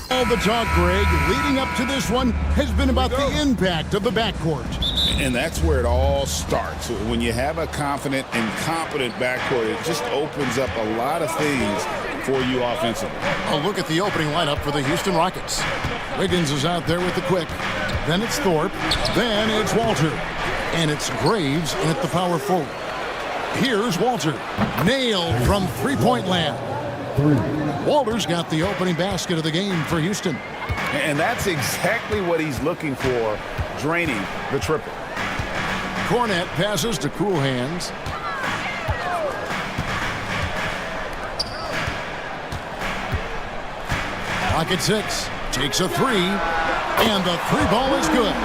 All the talk, Greg, leading up to this one has been about the impact of the backcourt. And that's where it all starts. When you have a confident and competent backcourt, it just opens up a lot of things for you offensively. A look at the opening lineup for the Houston Rockets. Wiggins is out there with the quick. Then it's Thorpe. Then it's Walter. And it's Graves in at the power forward. Here's Walter. Nailed from three-point land. Walter's got the opening basket of the game for Houston. And that's exactly what he's looking for, draining the triple. Cornette passes to Cool Hands. Pocket 6 takes a three, and the three ball is good.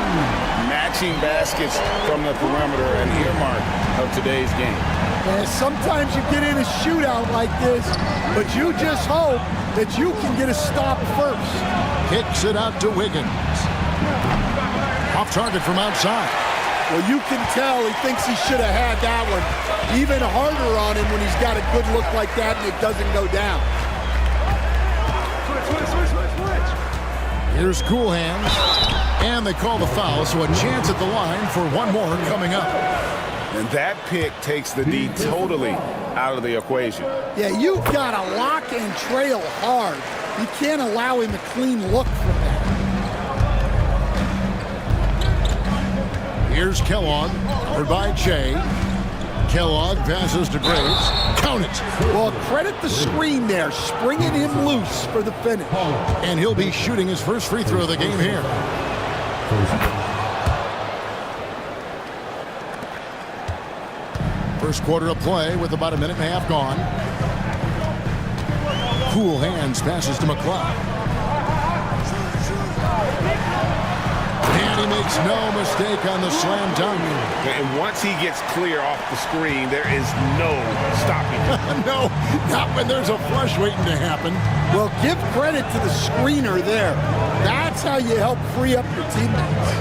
Matching baskets from the perimeter, an earmark of today's game. And sometimes you get in a shootout like this, but you just hope that you can get a stop first. Kicks it out to Wiggins. Off target from outside. Well, you can tell he thinks he should have had that one. Even harder on him when he's got a good look like that and it doesn't go down. Here's Cool Hands. And they call the foul, so a chance at the line for one more coming up. And that pick takes the D totally out of the equation. Yeah, you've got to lock and trail hard. You can't allow him a clean look from that. Here's Kellogg, covered by Che. Kellogg passes to Graves. Count it. Well, credit the screen there, springing him loose for the finish. And he'll be shooting his first free throw of the game here. First quarter of play with about a minute and a half gone. Cool Hands passes to McLeod. And he makes no mistake on the slam dunk. And once he gets clear off the screen, there is no stopping him. No, not when there's a flush waiting to happen. Well, give credit to the screener there. That's how you help free up your teammates.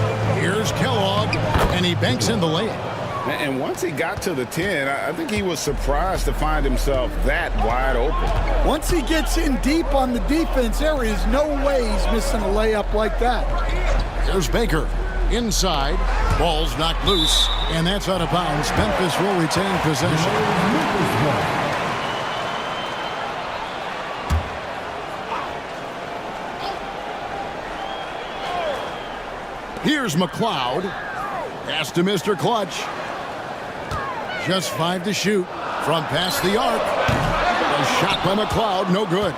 Here's Kellogg, and he banks in the layup. And once he got to the 10, I think he was surprised to find himself that wide open. Once he gets in deep on the defense, there is no way he's missing a layup like that. Here's Baker. Inside. Ball's knocked loose, and that's out of bounds. Memphis will retain possession. Here's McLeod. Pass to Mr. Clutch. Just 5 to shoot from past the arc. A shot by McLeod, no good.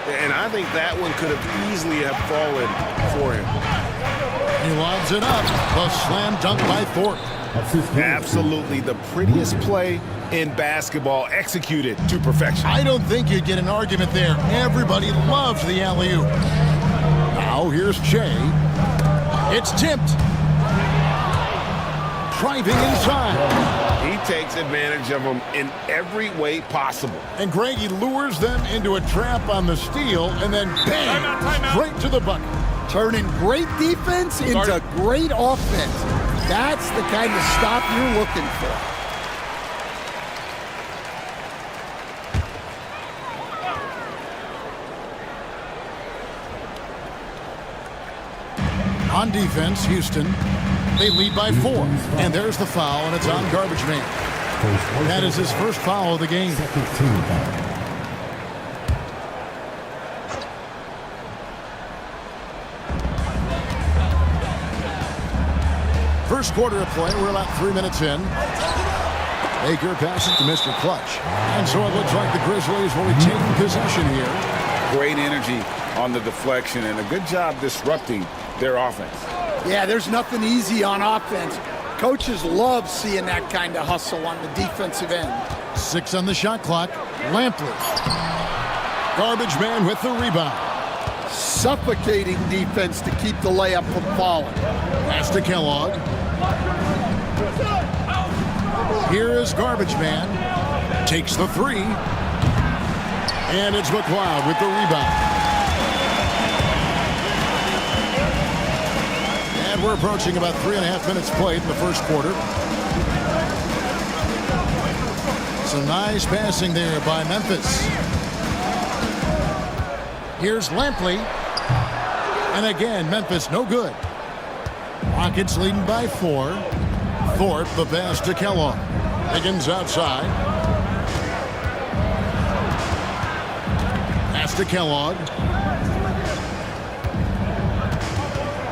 And I think that one could have easily have fallen for him. He lobs it up. The slam dunk by Thorpe. Absolutely the prettiest play in basketball, executed to perfection. I don't think you'd get an argument there. Everybody loves the alley-oop. Now here's Che. It's tipped. Driving inside. He takes advantage of them in every way possible. And Greg, he lures them into a trap on the steal, and then bang, straight to the bucket. Turning great defense into great offense. That's the kind of stop you're looking for. On defense, Houston, they lead by 4. And there's the foul, and it's on Garbage Man. That is his first foul of the game. First quarter of play, we're about 3 minutes in. Baker passes to Mr. Clutch. And so it looks like the Grizzlies will retain possession here. Great energy on the deflection and a good job disrupting their offense. Yeah, there's nothing easy on offense. Coaches love seeing that kind of hustle on the defensive end. 6 on the shot clock. Lampley. Garbage Man with the rebound. Suffocating defense to keep the layup from falling. Pass to Kellogg. Here is Garbage Man. Takes the 3. And it's McLeod with the rebound. And we're approaching about 3.5 minutes played in the first quarter. Some nice passing there by Memphis. Here's Lampley. And again, Memphis no good. Rockets leading by 4. Thorpe, the pass to Kellogg. Higgins outside. Pass to Kellogg.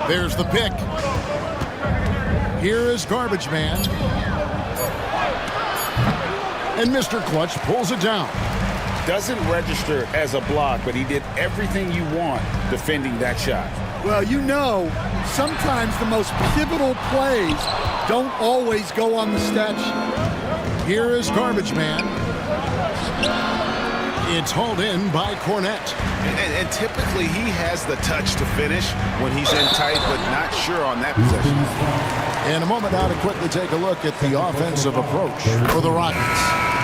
There's the pick. Here is Garbage Man. And Mr. Clutch pulls it down. Doesn't register as a block, but he did everything you want defending that shot. Well, you know, sometimes the most pivotal plays don't always go on the stat sheet. Here is Garbage Man. It's hauled in by Cornette. And typically he has the touch to finish when he's in tight, but not sure on that possession. In a moment now to quickly take a look at the offensive approach for the Rockets.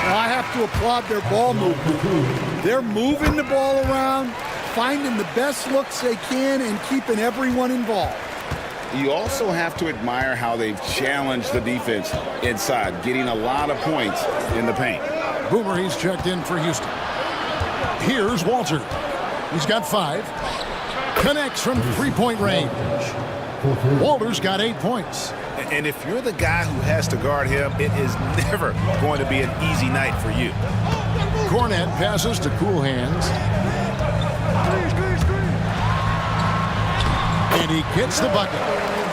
I have to applaud their ball movement. They're moving the ball around, finding the best looks they can, and keeping everyone involved. You also have to admire how they've challenged the defense inside, getting a lot of points in the paint. Boomer, he's checked in for Houston. Here's Walter. He's got 5. Connects from three-point range. Walter's got 8 points. And if you're the guy who has to guard him, it is never going to be an easy night for you. Cornette passes to Cool Hands. And he gets the bucket.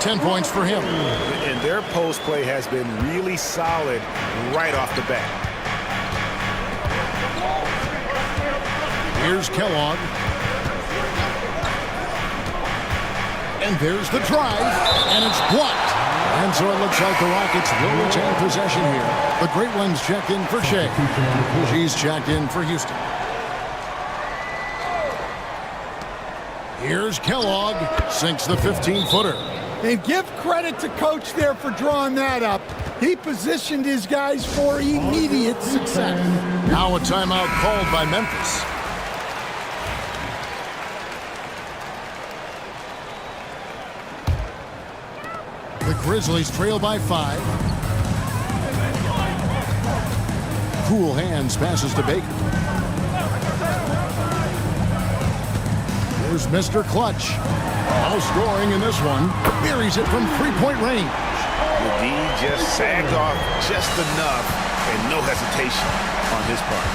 10 points for him. And their post play has been really solid right off the bat. Here's Kellogg. And there's the drive. And it's blocked. And so it looks like the Rockets will retain possession here. The Great Ones checked in for Shea. She's checked in for Houston. Here's Kellogg. Sinks the 15-footer. And give credit to Coach there for drawing that up. He positioned his guys for immediate success. Now a timeout called by Memphis. The Grizzlies trail by 5. Cool Hands passes to Baker. Here's Mr. Clutch. No scoring in this one. Buries it from three-point range. The D just sagged off just enough and no hesitation on his part.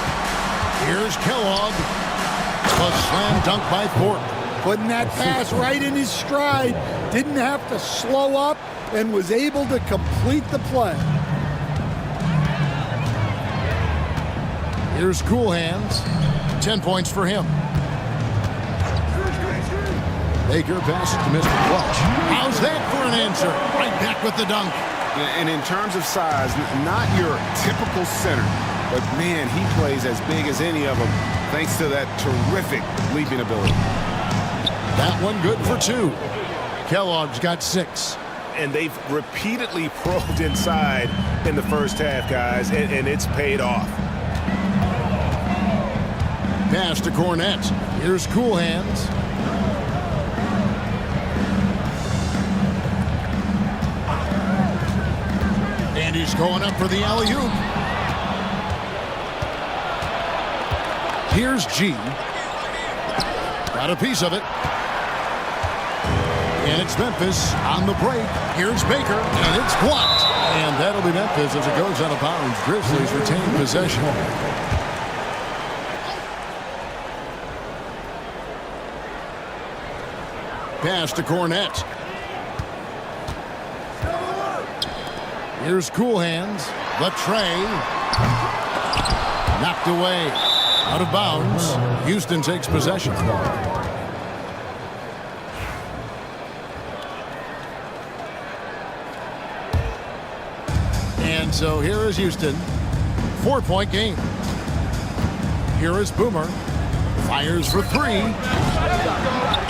Here's Kellogg. A slam dunk by Thorpe. Putting that pass right in his stride. Didn't have to slow up and was able to complete the play. Here's Cool Hands. 10 points for him. Baker passes to Mr. Clutch. How's that for an answer? Right back with the dunk. And in terms of size, not your typical center, but man, he plays as big as any of them thanks to that terrific leaping ability. That one good for 2. Kellogg's got 6. And they've repeatedly probed inside in the first half, guys, and it's paid off. Pass to Cornette. Here's Cool Hands. And he's going up for the alley-oop. Here's G. Got a piece of it. And it's Memphis on the break. Here's Baker, and it's blocked. And that'll be Memphis as it goes out of bounds. Grizzlies retain possession. Pass to Cornette. Here's Cool Hands. The tray. Knocked away. Out of bounds. Houston takes possession. And so here is Houston. 4-point game. Here is Boomer. Fires for 3.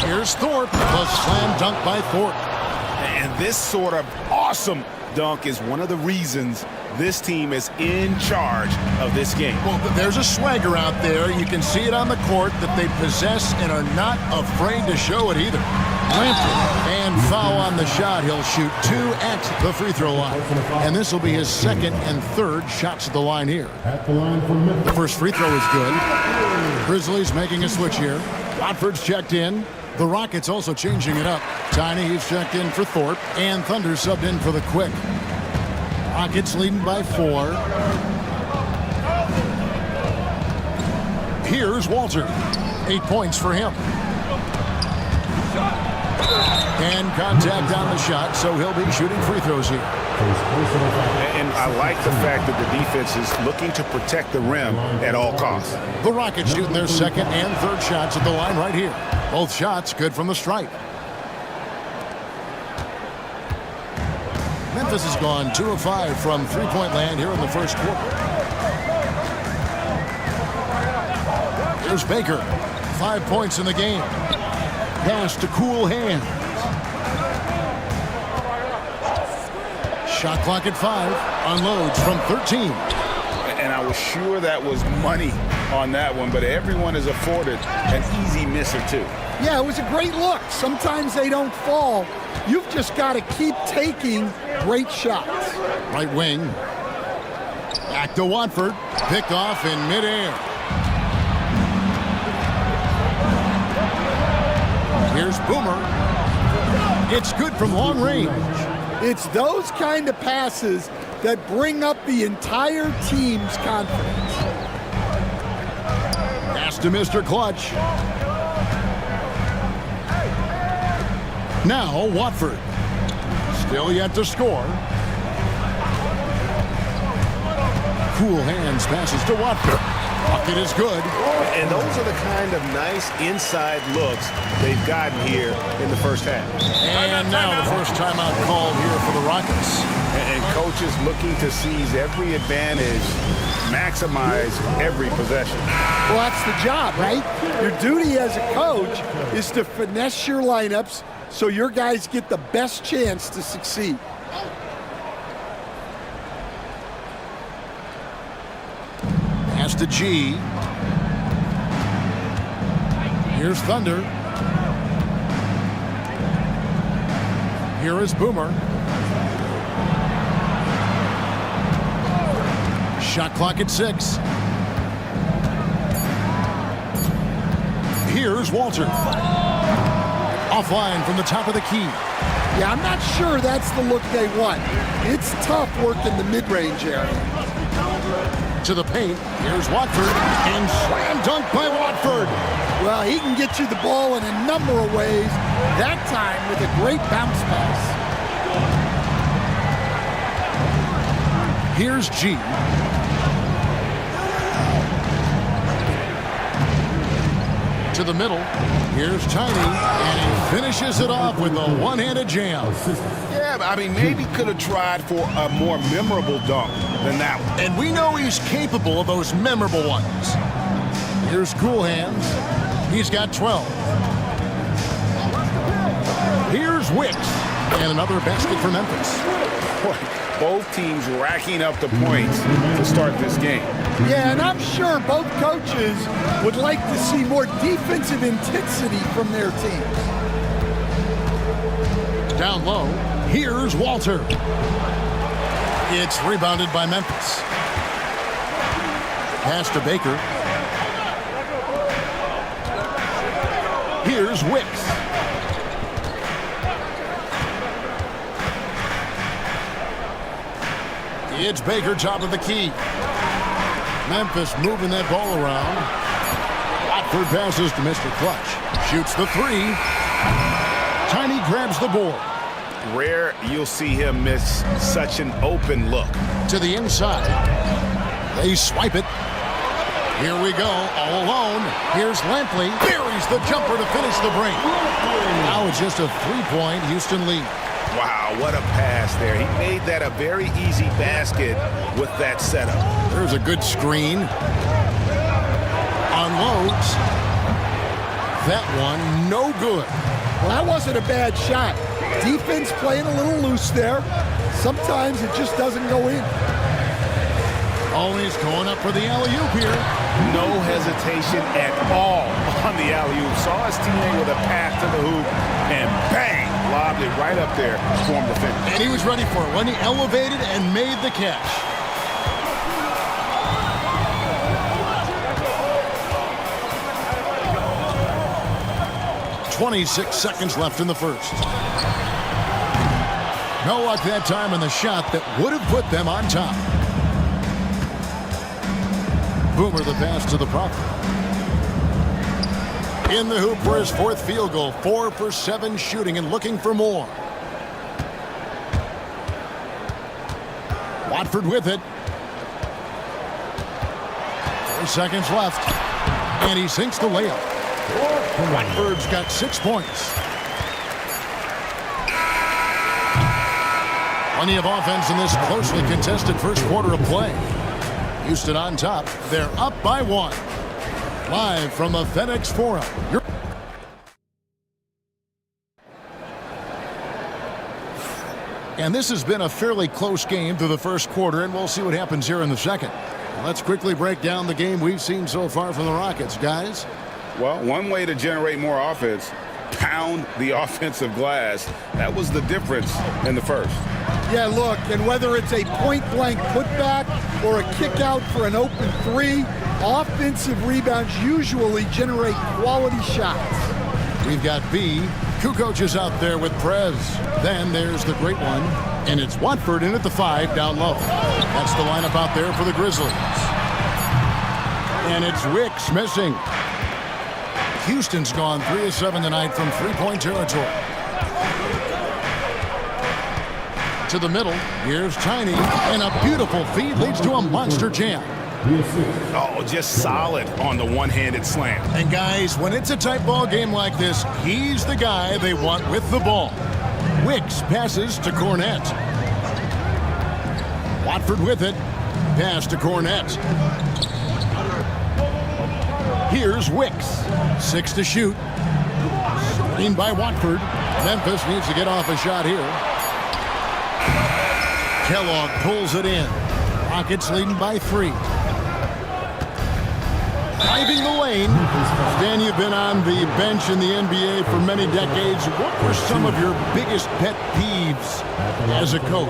Here's Thorpe. The slam dunk by Thorpe. And this sort of awesome dunk is one of the reasons this team is in charge of this game. Well, there's a swagger out there. You can see it on the court that they possess and are not afraid to show it either. Lampton, and foul on the shot. He'll shoot 2 at the free throw line. And this will be his second and third shots at the line here. The first free throw is good. Grizzlies making a switch here. Watford's checked in. The Rockets also changing it up. Tiny, he's checked in for Thorpe, and Thunder subbed in for the Quick. Rockets leading by 4. Here's Walter. 8 points for him. And contact on the shot, so he'll be shooting free throws here. And I like the fact that the defense is looking to protect the rim at all costs. The Rockets shooting their second and third shots at the line right here. Both shots good from the stripe. Memphis has gone 2 of 5 from three-point land here in the first quarter. Here's Baker. 5 points in the game. Pass to Cool Hands. Shot clock at 5. Unloads from 13. And I was sure that was money on that one, but everyone is afforded an easy miss or two. Yeah, it was a great look. Sometimes they don't fall. You've just got to keep taking great shots. Right wing. Back to Watford. Picked off in midair. Here's Boomer. It's good from long range. It's those kind of passes that bring up the entire team's confidence. Pass to Mr. Clutch. Now Watford. Still yet to score. Cool Hands passes to Watford. Bucket is good. And those are the kind of nice inside looks they've gotten here in the first half. And now the first timeout called here for the Rockets. And coaches looking to seize every advantage, maximize every possession. Well, that's the job, right? Your duty as a coach is to finesse your lineups so your guys get the best chance to succeed. Pass to G. Here's Thunder. Here is Boomer. Shot clock at 6. Here's Walter. Offline from the top of the key. Yeah, I'm not sure that's the look they want. It's tough working the mid-range area. To the paint. Here's Watford. And slam dunk by Watford. Well, he can get you the ball in a number of ways, that time with a great bounce pass. Here's G. To the middle. Here's Tiny. And he finishes it off with a one-handed jam. Yeah, I mean, maybe could have tried for a more memorable dunk than that one. And we know he's capable of those memorable ones. Here's Cool Hands. He's got 12. Here's Wicks. And another basket for Memphis. Both teams racking up the points to start this game. Yeah, and I'm sure both coaches would like to see more defensive intensity from their teams. Down low, here's Walter. It's rebounded by Memphis. Pass to Baker. Here's Wicks. It's Baker, top of the key. Memphis moving that ball around. Watford passes to Mr. Clutch. Shoots the 3. Tiny grabs the board. Rare you'll see him miss such an open look. To the inside. They swipe it. Here we go, all alone. Here's Lampley. Buries the jumper to finish the break. Now it's just a 3-point Houston lead. Wow, what a pass there. He made that a very easy basket with that setup. There's a good screen. Unloads. That one, no good. Well, that wasn't a bad shot. Defense playing a little loose there. Sometimes it just doesn't go in. Oh, he's going up for the alley-oop here. No hesitation at all on the alley-oop. Saw his teammate with a pass to the hoop, and bang, lobbed it right up there for him to finish. And he was ready for it when he elevated and made the catch. 26 seconds left in the first. No luck that time in the shot that would have put them on top. Boomer the pass to the prop. In the hoop for his fourth field goal. 4 for 7 shooting and looking for more. Watford with it. 4 seconds left. And he sinks the layup. Watford's got 6 points. Plenty of offense in this closely contested first quarter of play. Houston on top. They're up by 1. Live from the FedEx Forum. And this has been a fairly close game through the first quarter, and we'll see what happens here in the second. Let's quickly break down the game we've seen so far from the Rockets, guys. Well, one way to generate more offense, pound the offensive glass. That was the difference in the first. Yeah, look, and whether it's a point-blank putback or a kick out for an open 3, offensive rebounds usually generate quality shots. We've got B. Kukoc is out there with Prez. Then there's the great one, and it's Watford in at the 5 down low. That's the lineup out there for the Grizzlies. And it's Wicks missing. Houston's gone 3 of 7 tonight from three-point territory. To the middle, here's Tiny, and a beautiful feed leads to a monster jam. Oh, just solid on the one-handed slam. And guys, when it's a tight ball game like this, he's the guy they want with the ball. Wicks passes to Cornette. Watford with it. Pass to Cornette. Here's Wicks. 6 to shoot. Screened by Watford. Memphis needs to get off a shot here. Kellogg pulls it in. Rockets leading by 3. Driving the lane. Stan, you've been on the bench in the NBA for many decades. What were some of your biggest pet peeves as a coach?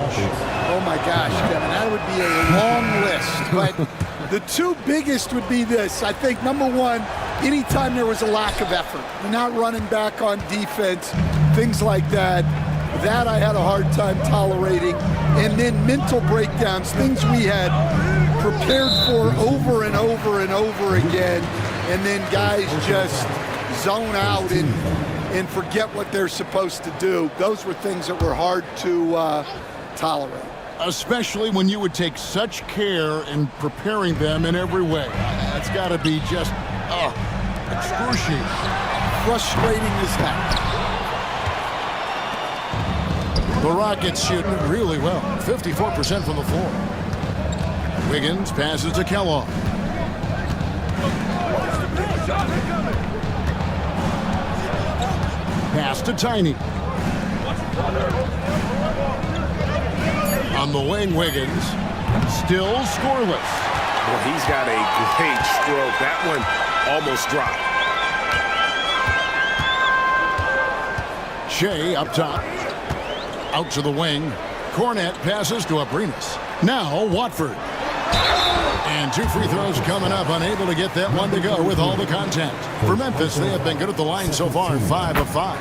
Oh my gosh, Kevin, that would be a long list. But the 2 biggest would be this. I think number 1, anytime there was a lack of effort, you're not running back on defense, things like that. That I had a hard time tolerating. And then mental breakdowns, things we had prepared for over and over and over again, and then guys just zone out and forget what they're supposed to do. Those were things that were hard to tolerate. Especially when you would take such care in preparing them in every way. That's got to be just excruciating. Frustrating as heck. The Rockets shooting really well. 54% from the floor. Wiggins passes to Kellogg. Pass to Tiny. On the wing, Wiggins. Still scoreless. Well, he's got a great stroke. That one almost dropped. Shea up top. Out to the wing. Cornette passes to Abrinas. Now Watford. And 2 free throws coming up. Unable to get that one to go with all the contact. For Memphis, they have been good at the line so far. 5 of 5.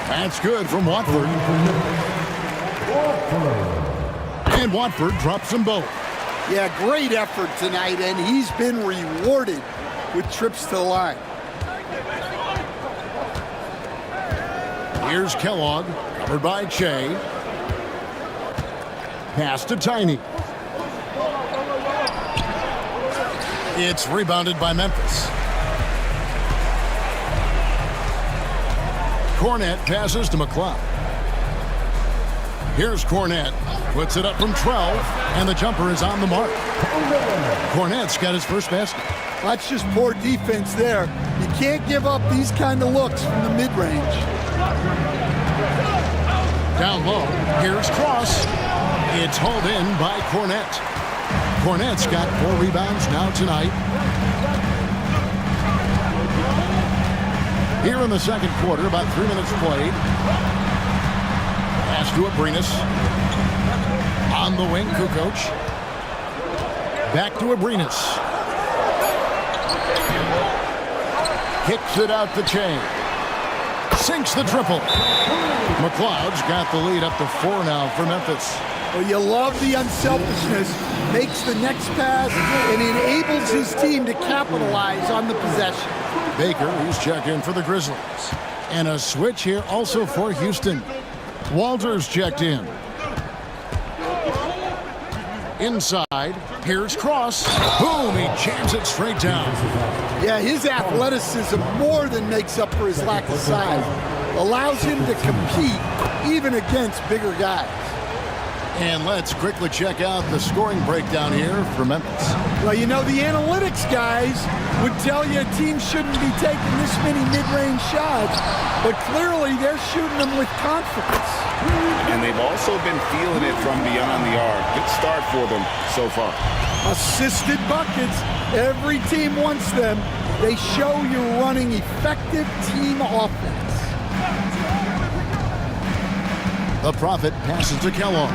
That's good from Watford. And Watford drops them both. Yeah, great effort tonight, and he's been rewarded with trips to the line. Here's Kellogg, covered by Che. Pass to Tiny. It's rebounded by Memphis. Cornette passes to McCloud. Here's Cornette. Puts it up from 12, and the jumper is on the mark. Cornette's got his first basket. That's just poor defense there. You can't give up these kind of looks from the mid-range. Down low, here's Cross. It's hauled in by Cornette. Cornette's got 4 rebounds now tonight. Here in the second quarter, about 3 minutes played. Pass to Abrinas. On the wing, Kukoc. Back to Abrinas. Kicks it out the chain. sinks the triple. McLeod's got the lead up to 4 now for Memphis. Well, you love the unselfishness. Makes the next pass and enables his team to capitalize on the possession. Baker, who's checked in for the Grizzlies. And a switch here also for Houston. Walters checked in. Inside, here's Cross. Boom, he jams it straight down. Yeah, his athleticism more than makes up for his lack of size. Allows him to compete even against bigger guys. And let's quickly check out the scoring breakdown here for Memphis. Well, you know, the analytics guys would tell you a team shouldn't be taking this many mid-range shots, but clearly they're shooting them with confidence. And they've also been feeling it from beyond the arc. Good start for them so far. Assisted buckets. Every team wants them. They show you're running effective team offense. The Prophet passes to Kellogg.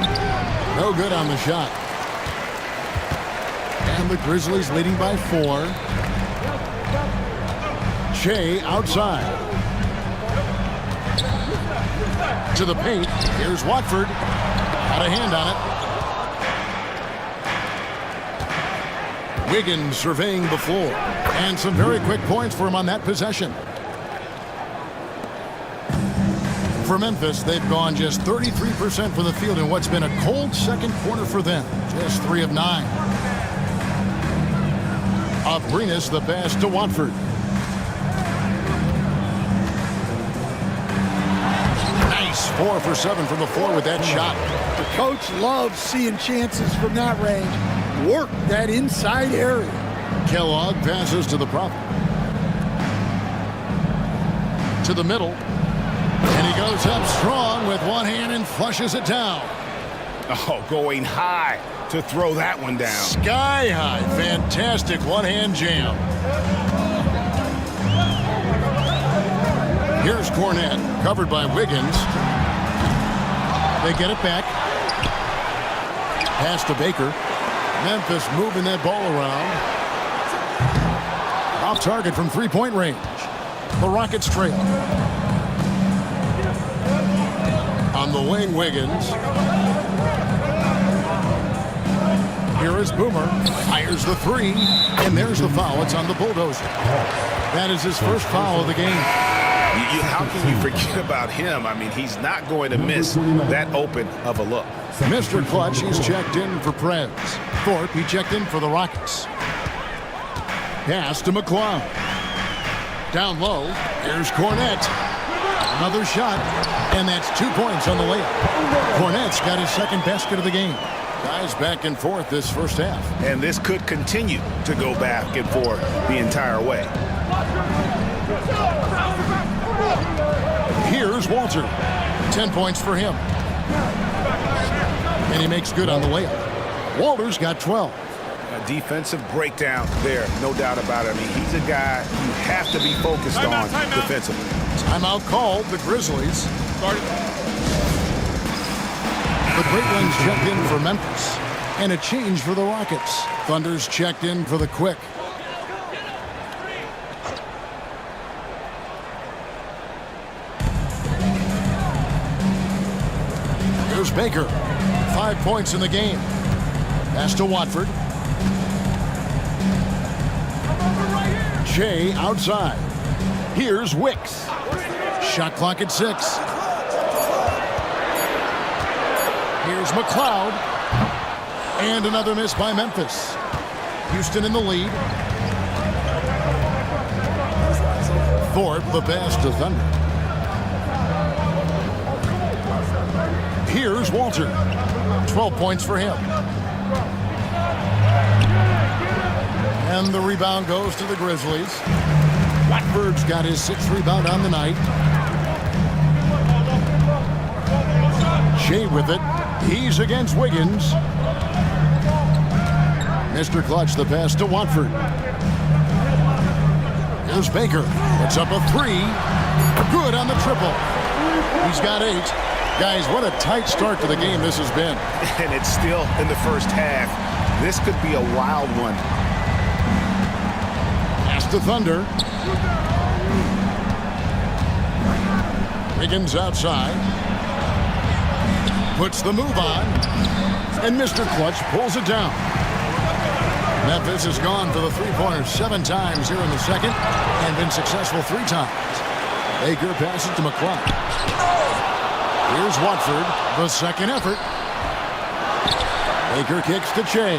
No good on the shot. And the Grizzlies leading by 4. Shea outside. To the paint. Here's Watford. Got a hand on it. Wiggins surveying the floor. And some very quick points for him on that possession. For Memphis, they've gone just 33% from the field in what's been a cold second quarter for them. Just 3 of 9. Abrinas the pass to Watford. Nice 4 for 7 from the floor with that shot. The coach loves seeing chances from that range. Work that inside area. Kellogg passes to the Prophet. To the middle. And he goes up strong with one hand and flushes it down. Oh, going high to throw that one down. Sky high. Fantastic one-hand jam. Here's Cornette, covered by Wiggins. They get it back. Pass to Baker. Memphis moving that ball around. Off target from three-point range. The Rockets trail. On the wing, Wiggins. Here is Boomer. Fires the 3. And there's the foul. It's on the Bulldozer. That is his first foul of the game. How can you forget about him? I mean, he's not going to miss that open of a look. Mr. Clutch, he's checked in for Prez. Thorpe, he checked in for the Rockets. Pass to McLeod. Down low. Here's Cornette. Another shot. And that's 2 points on the layup. Cornette's got his second basket of the game. Guys back and forth this first half. And this could continue to go back and forth the entire way. Here's Walter. 10 points for him. And he makes good on the layup. Walter's got 12. A defensive breakdown there, no doubt about it. I mean, he's a guy you have to be focused on defensively. Timeout called, the Grizzlies. The Great Ones checked in for Memphis. And a change for the Rockets. Thunder's checked in for the Quick. Here's Baker. 5 points in the game. Pass to Watford. Shea outside. Here's Wicks. Shot clock at 6. Here's McLeod. And another miss by Memphis. Houston in the lead. Thorpe the pass to Thunder. Here's Walter. 12 points for him. And the rebound goes to the Grizzlies. Watford's got his 6th rebound on the night. Shea with it. He's against Wiggins. Mr. Clutch the pass to Watford. Here's Baker. Puts up a 3. Good on the triple. He's got 8. Guys, what a tight start to the game this has been. And it's still in the first half. This could be a wild one. Pass to Thunder. Wiggins outside. Puts the move on. And Mr. Clutch pulls it down. Memphis has gone for the three-pointer 7 times here in the second and been successful 3 times. Baker passes to McClung. Here's Watford, the second effort. Baker kicks to Che.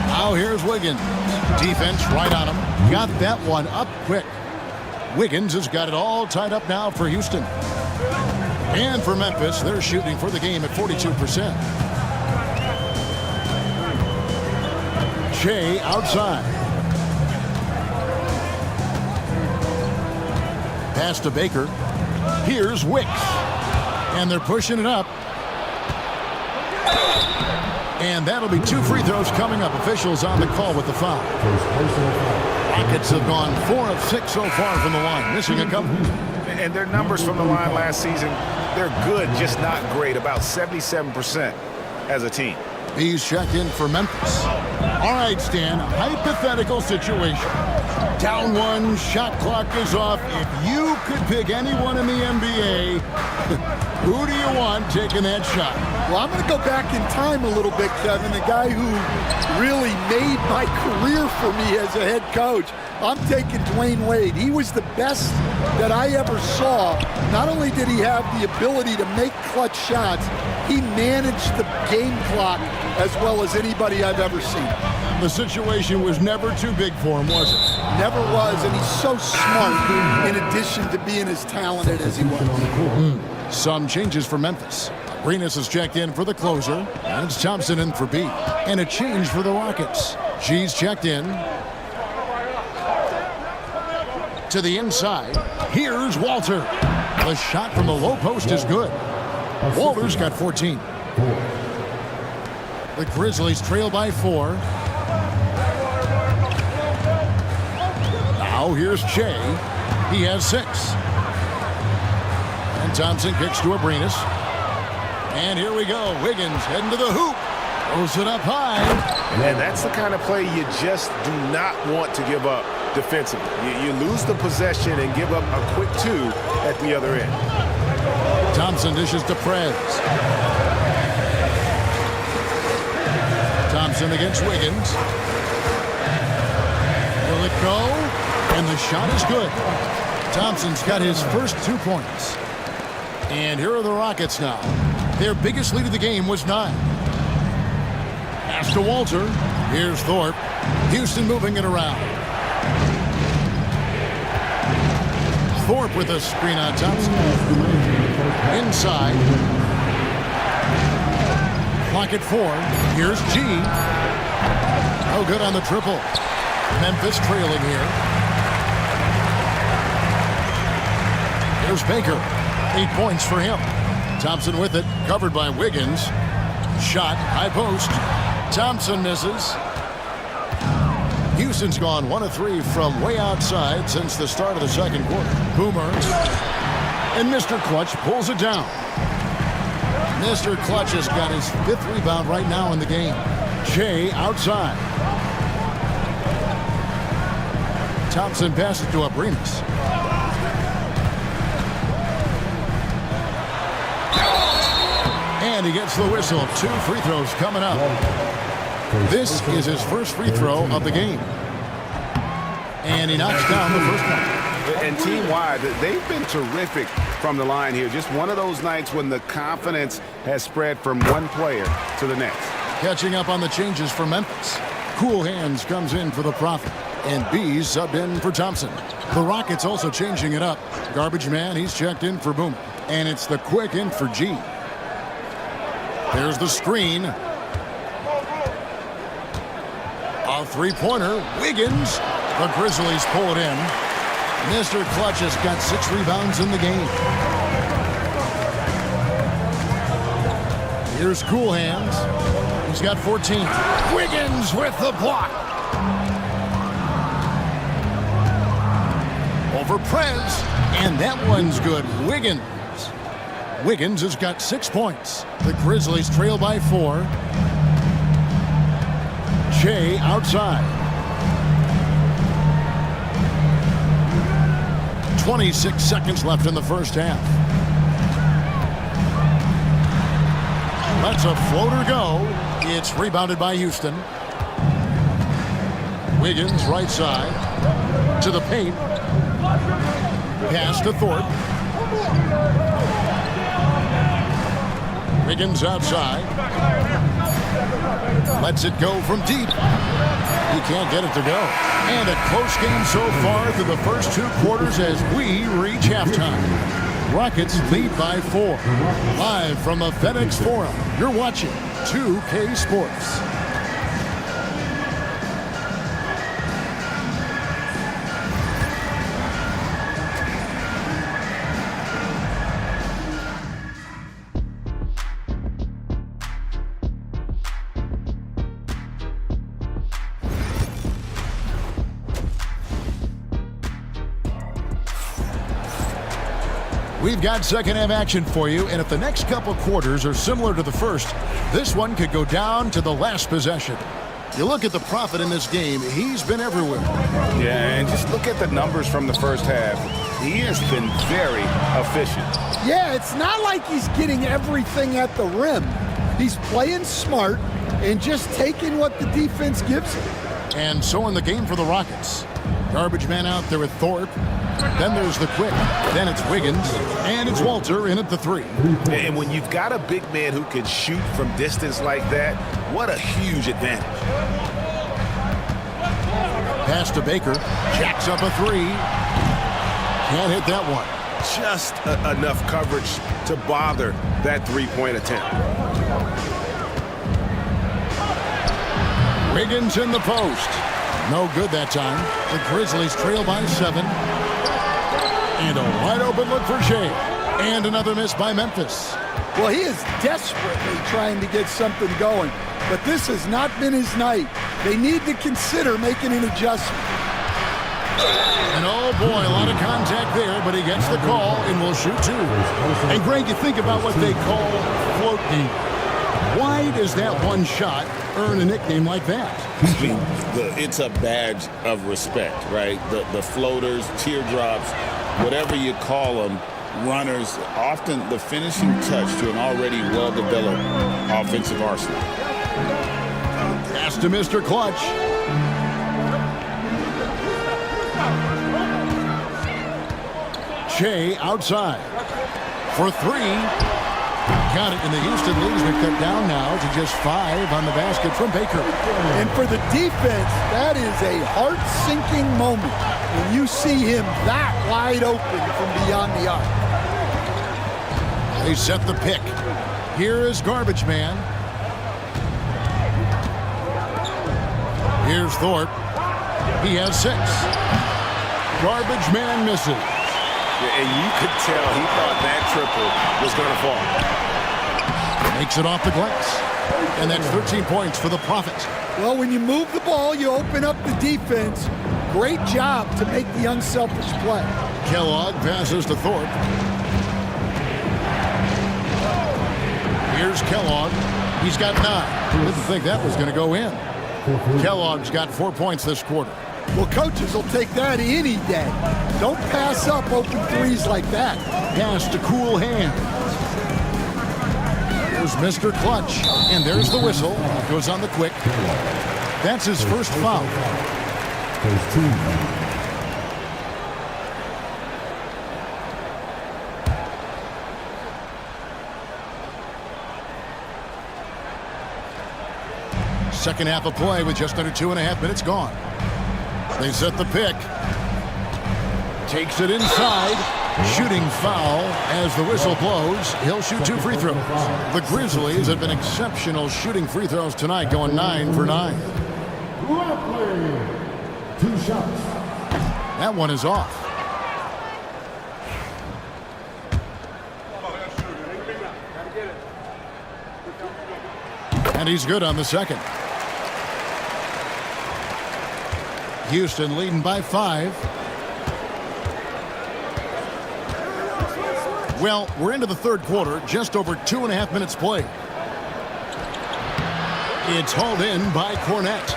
Now here's Wiggins. Defense right on him. Got that one up quick. Wiggins has got it all tied up now for Houston. And for Memphis, they're shooting for the game at 42%. Che outside. Pass to Baker. Here's Wicks. And they're pushing it up. And that'll be 2 free throws coming up. Officials on the call with the foul. Rockets have gone 4 of 6 so far from the line, missing a couple. And their numbers from the line last season, they're good, just not great. About 77% as a team. He's checked in for Memphis. All right, Stan, hypothetical situation. Down 1, shot clock is off. If you could pick anyone in the NBA, who do you want taking that shot? Well, I'm going to go back in time a little bit, Kevin. The guy who really made my career for me as a head coach. I'm taking Dwayne Wade. He was the best that I ever saw. Not only did he have the ability to make clutch shots, he managed the game clock as well as anybody I've ever seen. The situation was never too big for him, was it? Never was, and he's so smart in addition to being as talented as he was. Some changes for Memphis. Arenas is checked in for the closer, and it's Thompson in for B. And a change for the Rockets. She's checked in. To the inside. Here's Walter. The shot from the low post is good. Walter's got 14. The Grizzlies trail by 4. Now here's Che. He has 6. And Thompson kicks to Arenas. And here we go. Wiggins heading to the hoop. Throws it up high. And that's the kind of play you just do not want to give up defensively. You lose the possession and give up a quick 2 at the other end. Thompson dishes to Prez. Thompson against Wiggins. Will it go? And the shot is good. Thompson's got his first 2 points. And here are the Rockets now. Their biggest lead of the game was 9. Pass to Walter. Here's Thorpe. Houston moving it around. Thorpe with a screen on Thompson. Inside. Clock at 4. Here's G. No good on the triple. Memphis trailing here. Here's Baker. 8 points for him. Thompson with it. Covered by Wiggins. Shot. High post. Thompson misses. Houston's gone 1 of 3 from way outside since the start of the second quarter. Boomer. And Mr. Clutch pulls it down. Mr. Clutch has got his 5th rebound right now in the game. Che outside. Thompson passes to Arenas. And he gets the whistle. 2 free throws coming up. This is his first free throw of the game. And he knocks down the first one. And team-wide, they've been terrific from the line here. Just one of those nights when the confidence has spread from one player to the next. Catching up on the changes for Memphis. Cool Hands comes in for the Prophet. And B's subbed in for Thompson. The Rockets also changing it up. Garbage Man, he's checked in for Boom. And it's the quick in for G. There's the screen. A three-pointer. Wiggins. The Grizzlies pull it in. Mr. Clutch has got 6 rebounds in the game. Here's Cool Hands. He's got 14. Wiggins with the block. Over Prez. And that one's good. Wiggins. Wiggins has got 6 points. The Grizzlies trail by 4. Che outside. 26 seconds left in the first half. Lets a floater go. It's rebounded by Houston. Wiggins right side to the paint. Pass to Thorpe. Wiggins outside. Lets it go from deep. He can't get it to go. And a close game so far through the first 2 quarters as we reach halftime. Rockets lead by 4. Live from the FedEx Forum, you're watching 2K Sports. We've got second half action for you, and if the next couple quarters are similar to the first, this one could go down to the last possession. You look at the Prophet in this game, he's been everywhere. Yeah, and just look at the numbers from the first half. He has been very efficient. Yeah, it's not like he's getting everything at the rim. He's playing smart and just taking what the defense gives him. And so in the game for the Rockets. Garbage man out there with Thorpe. Then there's the quick. Then it's Wiggins. And it's Walter in at the 3. And when you've got a big man who can shoot from distance like that, what a huge advantage. Pass to Baker. Jacks up a 3. Can't hit that one. Just enough coverage to bother that three-point attempt. Wiggins in the post. No good that time. The Grizzlies trail by 7. And a wide open look for Shea. And another miss by Memphis. Well, he is desperately trying to get something going, but this has not been his night. They need to consider making an adjustment. And oh boy, a lot of contact there, but he gets the call and will shoot 2. And Greg, you think about what they call float game. Why does that one shot earn a nickname like that? I mean, it's a badge of respect, right? The floaters, teardrops, whatever you call them, runners, often the finishing touch to an already well-developed offensive arsenal. Pass to Mr. Clutch. Shea outside for 3. Got it, and the Houston lead's been cut down now to just 5 on the basket from Baker. And for the defense, that is a heart-sinking moment when you see him that wide open from beyond the arc. They set the pick. Here is Garbage Man. Here's Thorpe. He has 6. Garbage Man misses. And you could tell he thought that triple was going to fall. Makes it off the glass. And that's 13 points for the Prophet. Well, when you move the ball, you open up the defense. Great job to make the unselfish play. Kellogg passes to Thorpe. Here's Kellogg. He's got 9. Didn't think that was going to go in. Kellogg's got 4 points this quarter. Well, coaches will take that any day. Don't pass up open threes like that. Pass to Cool Hand. Here's Mr. Clutch. And there's the whistle. Goes on the quick. That's his first foul. Second half of play with just under 2.5 minutes gone. They set the pick. Takes it inside. Shooting foul as the whistle blows. He'll shoot 2 free throws. The Grizzlies have been exceptional shooting free throws tonight, going 9 for 9. 2 shots. That one is off. And he's good on the second. Houston leading by 5. Well, we're into the third quarter, just over 2.5 minutes played. It's hauled in by Cornette.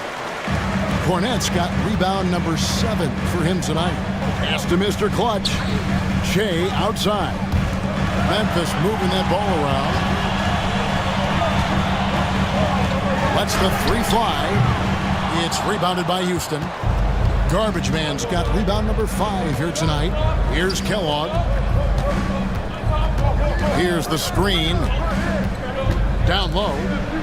Cornette's got rebound number 7 for him tonight. Pass to Mr. Clutch. Shea outside. Memphis moving that ball around. Lets the 3 fly. It's rebounded by Houston. Garbage Man's got rebound number 5 here tonight. Here's Kellogg. Here's the screen. Down low.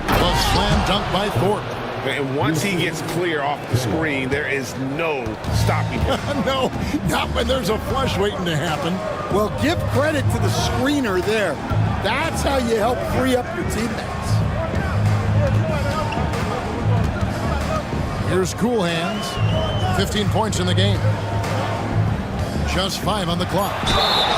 The slam dunk by Thorpe. And once he gets clear off the screen, there is no stopping him. No, not when there's a flush waiting to happen. Well, give credit to the screener there. That's how you help free up your teammates. Here's Cool Hands. 15 points in the game. Just 5 on the clock.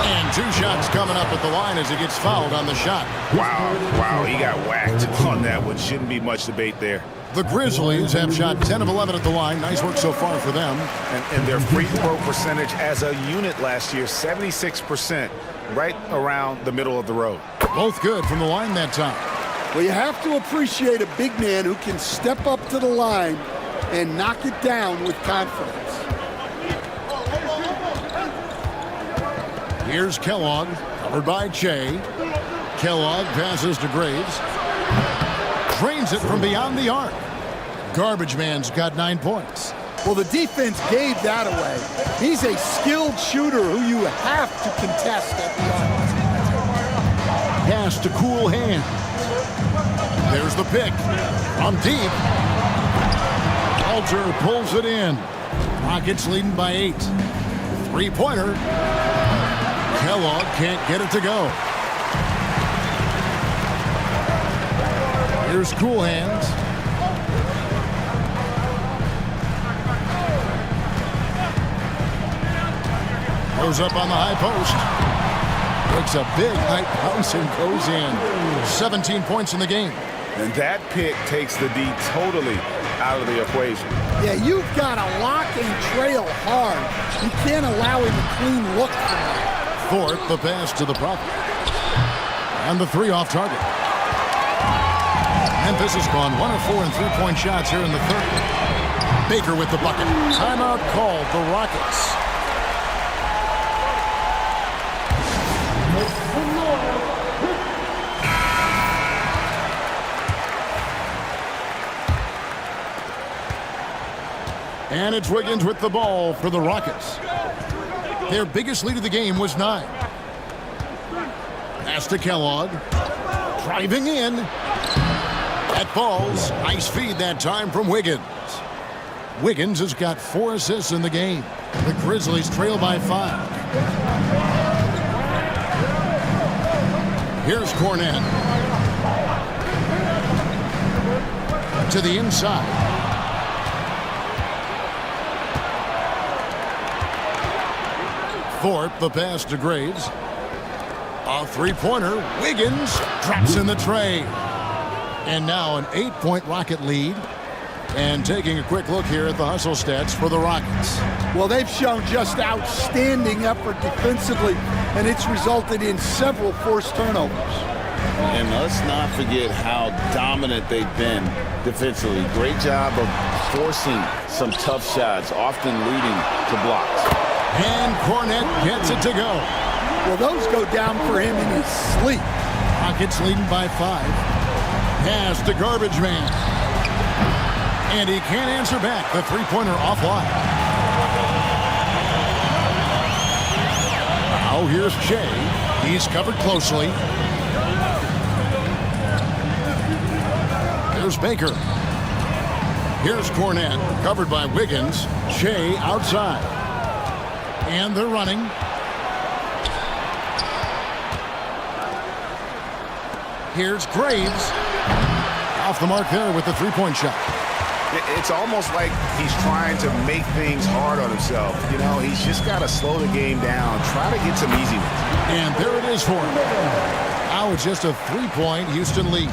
And 2 shots coming up at the line as he gets fouled on the shot. Wow, he got whacked on that one. Shouldn't be much debate there. The Grizzlies have shot 10 of 11 at the line. Nice work so far for them. And their free throw percentage as a unit last year, 76%, right around the middle of the road. Both good from the line that time. Well, you have to appreciate a big man who can step up to the line and knock it down with confidence. Here's Kellogg, covered by Che. Kellogg passes to Graves. Drains it from beyond the arc. Garbage Man's got 9 points. Well, the defense gave that away. He's a skilled shooter who you have to contest at the arc. Pass to Cool Hand. There's the pick. From deep. Walter pulls it in. Rockets leading by 8. 3-pointer. Kellogg can't get it to go. Here's Cool Hands. Goes up on the high post. Takes a big high bounce and goes in. 17 points in the game. And that pick takes the D totally out of the equation. Yeah, you've got to lock and trail hard. You can't allow him a clean look from that. Thorpe, the pass to the Prophet. And the 3 off target. Memphis has gone 1 of 4 in 3-point shots here in the third. Baker with the bucket. Timeout called the Rockets. And it's Wiggins with the ball for the Rockets. Their biggest lead of the game was 9. Pass to Kellogg. Driving in. That falls. Nice feed that time from Wiggins. Wiggins has got 4 assists in the game. The Grizzlies trail by 5. Here's Cornette. To the inside. Thorpe, the pass to Graves. A 3-pointer. Wiggins drops in the tray. And now an 8-point Rocket lead. And taking a quick look here at the hustle stats for the Rockets. Well, they've shown just outstanding effort defensively, and it's resulted in several forced turnovers. And let's not forget how dominant they've been defensively. Great job of forcing some tough shots, often leading to blocks. And Cornette gets it to go. Well, those go down for him in his sleep. Rockets leading by 5. Pass to Garbage Man. And he can't answer back. The 3-pointer offline. Now here's Shea. He's covered closely. Here's Baker. Here's Cornette, covered by Wiggins. Shea outside. And they're running. Here's Graves. Off the mark there with the 3-point shot. It's almost like he's trying to make things hard on himself. You know, he's just got to slow the game down, try to get some easy ones. And there it is for him. Now it's just a 3-point Houston lead.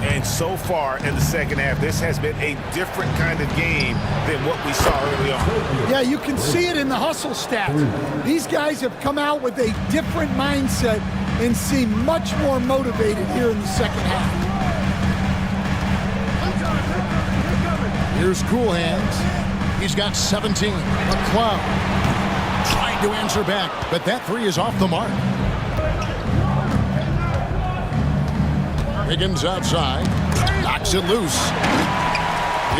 And so far in the second half, this has been a different kind of game than what we saw early on. Yeah, you can see it in the hustle stats. These guys have come out with a different mindset and seem much more motivated here in the second half. Here's Cool Hands. He's got 17. McCloud trying to answer back, but that three is off the mark. Wiggins outside, knocks it loose.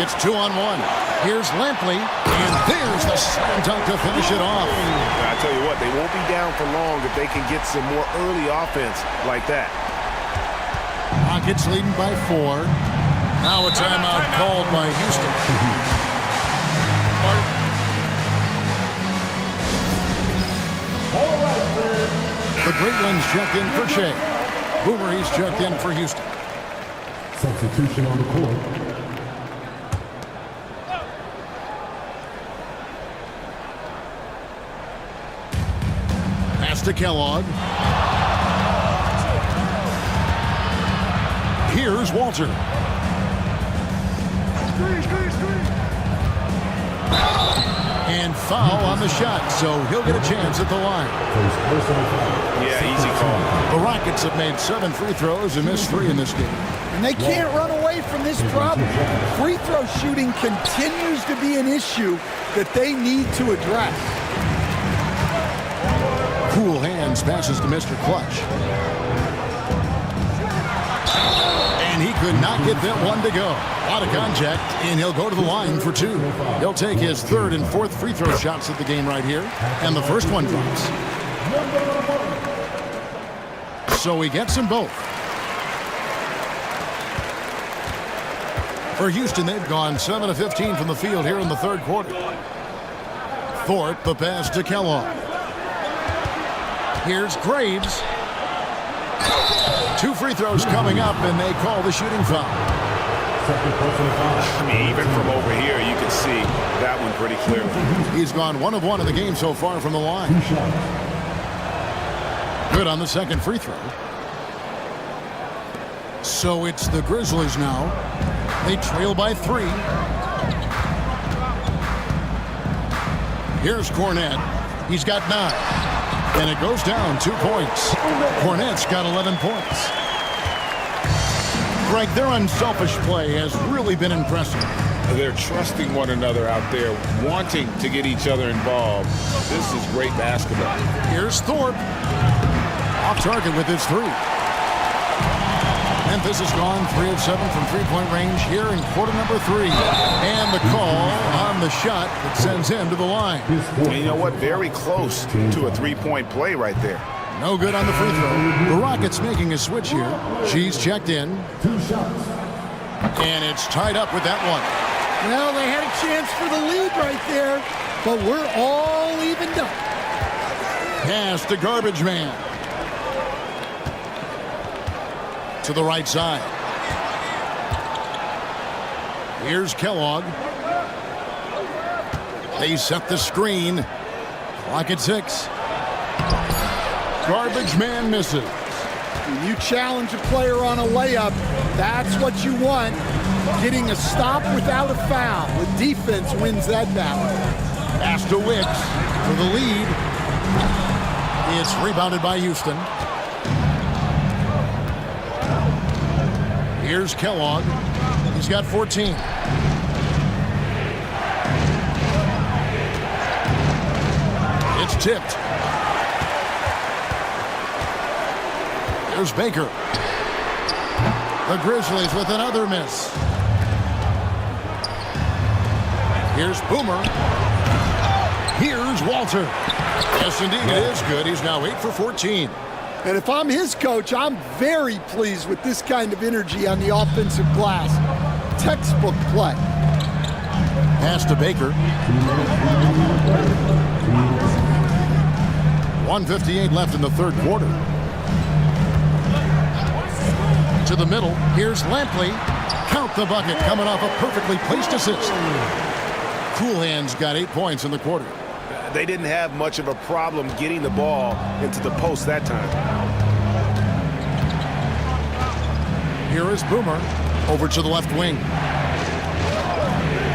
It's 2-on-1. Here's Lampley, and there's the slam dunk to finish it off. I tell you what, they won't be down for long if they can get some more early offense like that. Rockets leading by 4. Now a timeout called by Houston. The Great Ones checked in for Shea. Boomer, he's checked in for Houston. Substitution on the court. Pass to Kellogg. Here's Walter. And foul on the shot, so he'll get a chance at the line. Yeah, easy call. The Rockets have made 7 free throws and missed 3 in this game. And they can't run away from this problem. Free throw shooting continues to be an issue that they need to address. Cool hands passes to Mr. Clutch. And he could not get that one to go. A lot of contact, and he'll go to the line for 2. He'll take his 3rd and 4th free throw shots at the game right here. And the first one drops. So he gets them both. For Houston, they've gone 7 of 15 from the field here in the 3rd quarter. Thorpe, the pass to Kellogg. Here's Graves. 2 free throws coming up, and they call the shooting foul. I mean, even from over here, you can see that one pretty clearly. He's gone 1 of 1 in the game so far from the line. Good on the 2nd free throw. So it's the Grizzlies now. They trail by 3. Here's Cornette. He's got 9. And it goes down 2 points. Cornette's got 11 points. Greg, their unselfish play has really been impressive. They're trusting one another out there, wanting to get each other involved. This is great basketball. Here's Thorpe. Off target with his 3. Memphis has gone 3 of 7 from three-point range here in quarter number 3. And the call on the shot that sends him to the line. And you know what? Very close to a 3-point play right there. No good on the free throw. The Rockets making a switch here. She's checked in. 2 shots. And it's tied up with that one. Well, they had a chance for the lead right there, but we're all evened up. Pass to Garbage Man. To the right side. Here's Kellogg. They set the screen. Clock at 6. Garbage Man misses. When you challenge a player on a layup, that's what you want. Getting a stop without a foul. The defense wins that battle. Pass to Wicks for the lead. It's rebounded by Houston. Here's Kellogg. He's got 14. It's tipped. There's Baker. The Grizzlies with another miss. Here's Boomer. Here's Walter. Yes, indeed, it is good. He's now 8 for 14. And if I'm his coach, I'm very pleased with this kind of energy on the offensive glass. Textbook play. Pass to Baker. 1:58 left in the 3rd quarter. To the middle. Here's Lampley. Count the bucket coming off a perfectly placed assist. Cool Hands got 8 points in the quarter. They didn't have much of a problem getting the ball into the post that time. Here is Boomer. Over to the left wing.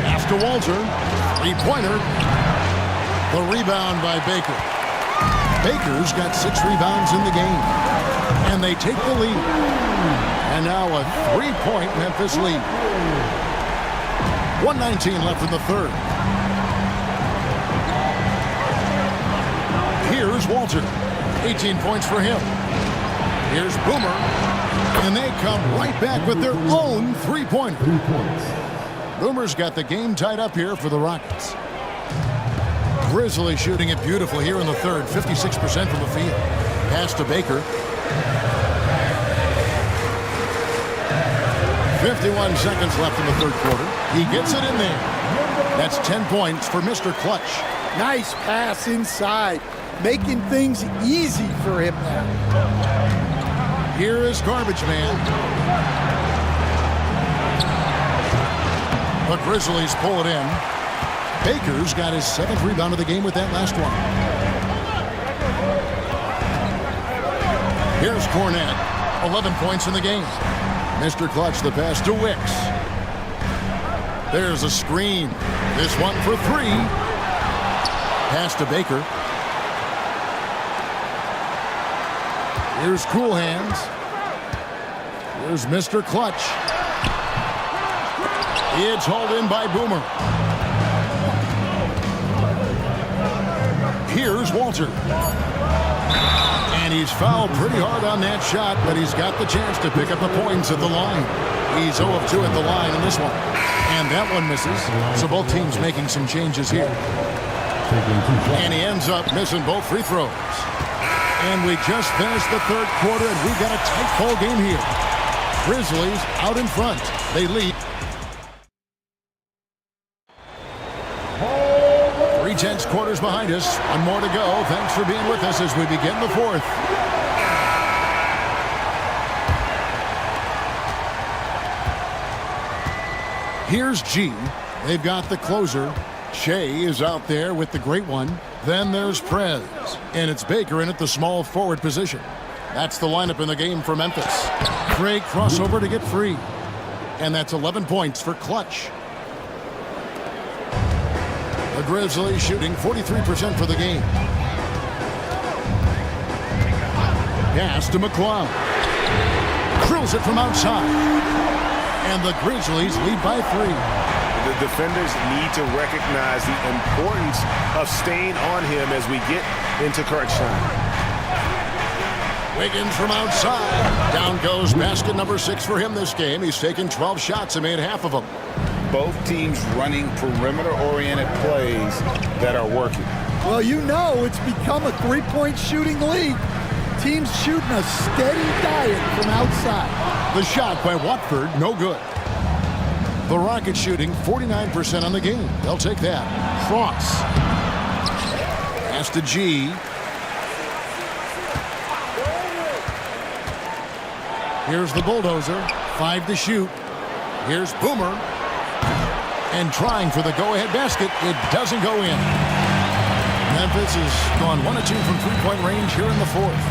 Pass to Walter. 3-pointer. The rebound by Baker. Baker's got 6 rebounds in the game. And they take the lead. And now a 3-point Memphis lead. 1:19 left in the 3rd. Here's Walter. 18 points for him. Here's Boomer. And they come right back with their own three-pointer. 3 points. Boomer's got the game tied up here for the Rockets. Grizzlies shooting it beautifully here in the third. 56% from the field. Pass to Baker. 51 seconds left in the third quarter. He gets it in there. That's 10 points for Mr. Clutch. Nice pass inside, making things easy for him now. Here is Garbage Man. The Grizzlies pull it in. Baker's got his 7th rebound of the game with that last one. Here's Cornette. 11 points in the game. Mr. Clutch, the pass to Wicks. There's a screen. This one for 3. Pass to Baker. Here's Cool Hands. Here's Mr. Clutch. It's hauled in by Boomer. Here's Walter. And he's fouled pretty hard on that shot, but he's got the chance to pick up the points at the line. He's 0 of 2 at the line in this one. And that one misses. So both teams making some changes here. And he ends up missing both free throws. And we just finished the third quarter, and we've got a tight ball game here. Grizzlies out in front. They lead. 3/10 quarters behind us. One more to go. Thanks for being with us as we begin the fourth. Here's G. They've got the closer. Shea is out there with the great one. Then there's Prez. And it's Baker in at the small forward position. That's the lineup in the game for Memphis. Great crossover to get free. And that's 11 points for Clutch. The Grizzlies shooting 43% for the game. Pass to McCloud. Drills it from outside. And the Grizzlies lead by 3. The defenders need to recognize the importance of staying on him as we get into correction. Wiggins from outside. Down goes basket number 6 for him this game. He's taken 12 shots and made half of them. Both teams running perimeter-oriented plays that are working. Well, you know it's become a three-point shooting league. Teams shooting a steady diet from outside. The shot by Watford, no good. The Rockets shooting 49% on the game. They'll take that. Cross. Pass to G. Here's the bulldozer. 5 to shoot. Here's Boomer. And trying for the go-ahead basket. It doesn't go in. Memphis has gone 1 of 2 from three-point range here in the fourth.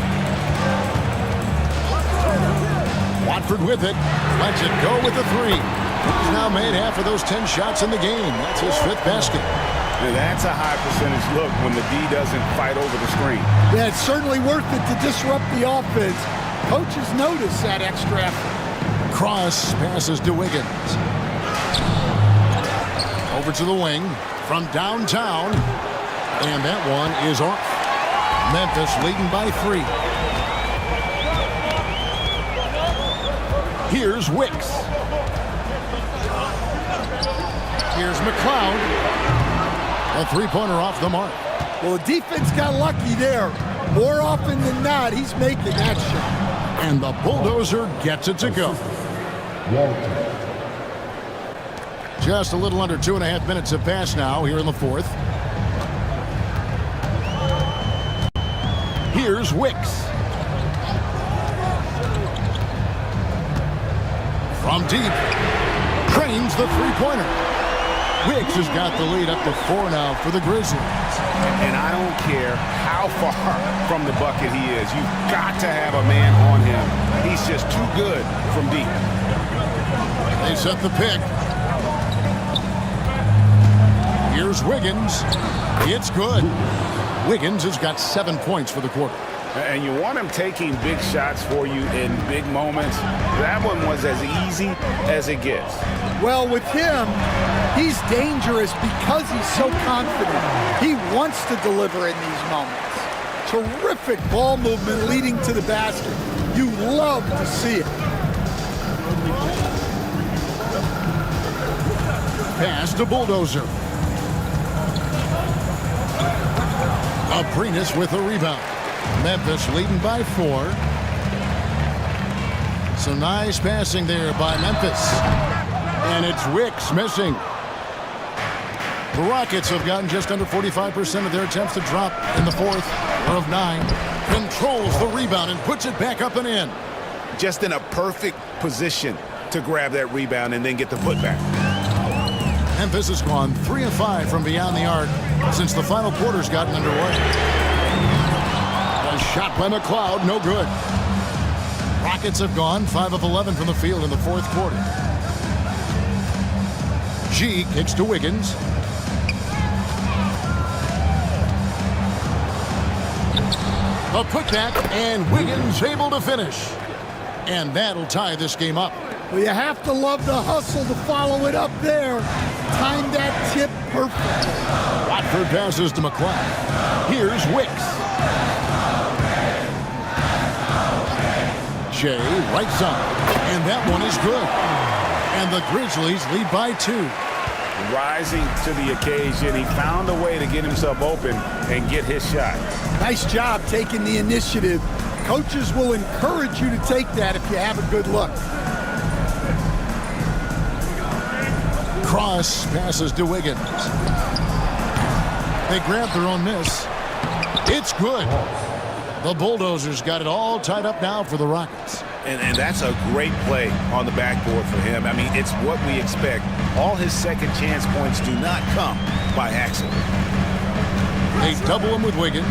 Watford with it. Lets it go with the 3. He's now made half of those 10 shots in the game. That's his 5th basket. Now that's a high percentage look when the D doesn't fight over the screen. Yeah, it's certainly worth it to disrupt the offense. Coaches notice that extra effort. Cross passes to Wiggins. Over to the wing from downtown. And that one is off. Memphis leading by 3. Here's Wicks. Here's McCloud. A three-pointer off the mark. Well, the defense got lucky there. More often than not, he's making that shot. And the bulldozer gets it to go. Walter. Just a little under 2.5 minutes have passed now here in the fourth. Here's Wicks. From deep. Cranes the three-pointer. Wicks has got the lead up to 4 now for the Grizzlies. And I don't care how far from the bucket he is. You've got to have a man on him. He's just too good from deep. They set the pick. Here's Wiggins. It's good. Wiggins has got 7 points for the quarter. And you want him taking big shots for you in big moments. That one was as easy as it gets. Well, with him, he's dangerous because he's so confident. He wants to deliver in these moments. Terrific ball movement leading to the basket. You love to see it. Pass to Bulldozer. Aprinas with a rebound. Memphis leading by 4. So nice passing there by Memphis. And it's Wicks missing. The Rockets have gotten just under 45% of their attempts to drop in the fourth of 9. Controls the rebound and puts it back up and in. Just in a perfect position to grab that rebound and then get the putback. Memphis has gone 3 of 5 from beyond the arc since the final quarter's gotten underway. A shot by McLeod, no good. Rockets have gone 5 of 11 from the field in the fourth quarter. G kicks to Wiggins. A putback, and Wiggins able to finish. And that'll tie this game up. Well, you have to love the hustle to follow it up there. Timed that tip perfectly. Watford passes to McLeod. Here's Wicks. Shea, right side. And that one is good. And the Grizzlies lead by 2. Rising to the occasion, he found a way to get himself open and get his shot. Nice job taking the initiative. Coaches will encourage you to take that if you have a good look. Cross passes to Wiggins. They grab their own miss. It's good. The Bulldozers got it all tied up now for the Rockets. And that's a great play on the backboard for him. I mean, it's what we expect. All his second chance points do not come by accident. They double him with Wiggins.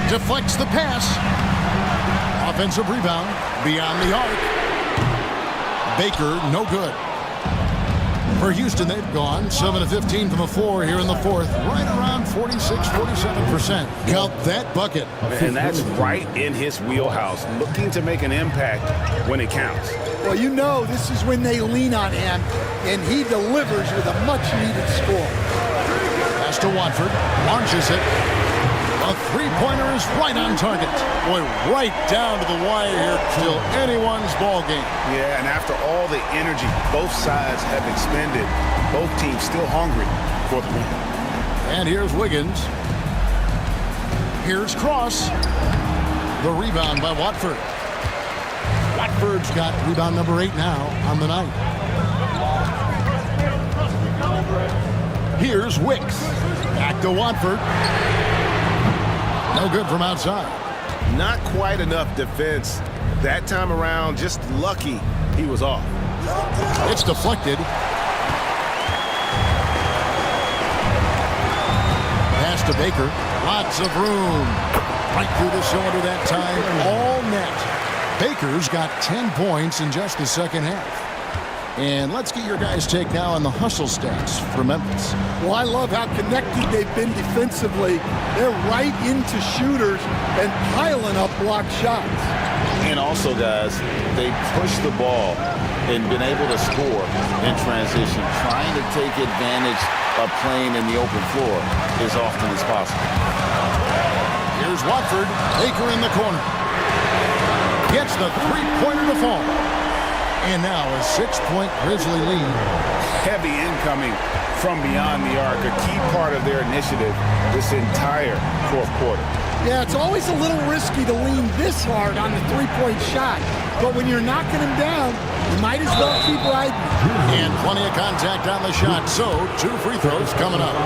Deflects the pass. Offensive rebound beyond the arc. Baker, no good. For Houston, they've gone 7 of 15 from the floor here in the fourth. Right around 46-47%. Count that bucket. And that's right in his wheelhouse. Looking to make an impact when it counts. Well, you know this is when they lean on him, and he delivers with a much-needed score. Pass to Watford. Launches it. A three-pointer is right on target. Boy, right down to the wire here till anyone's ball game. Yeah, and after all the energy both sides have expended, both teams still hungry for the win. And here's Wiggins. Here's Cross. The rebound by Watford. Watford's got rebound number 8 now on the night. Here's Wicks. Back to Watford. No good from outside. Not quite enough defense that time around. Just lucky he was off. It's deflected. Pass to Baker. Lots of room. Right through the cylinder that time. All net. Baker's got 10 points in just the second half. And let's get your guys' take now on the hustle stats for Memphis. Well, I love how connected they've been defensively. They're right into shooters and piling up block shots. And also, guys, they push the ball and been able to score in transition, trying to take advantage of playing in the open floor as often as possible. Here's Watford. Baker in the corner. Gets the three-pointer to fall. And now a 6-point Grizzly lead. Heavy incoming from beyond the arc, a key part of their initiative this entire fourth quarter. Yeah, it's always a little risky to lean this hard on the three-point shot. But when you're knocking him down, you might as well keep riding. And plenty of contact on the shot. So 2 free throws coming up.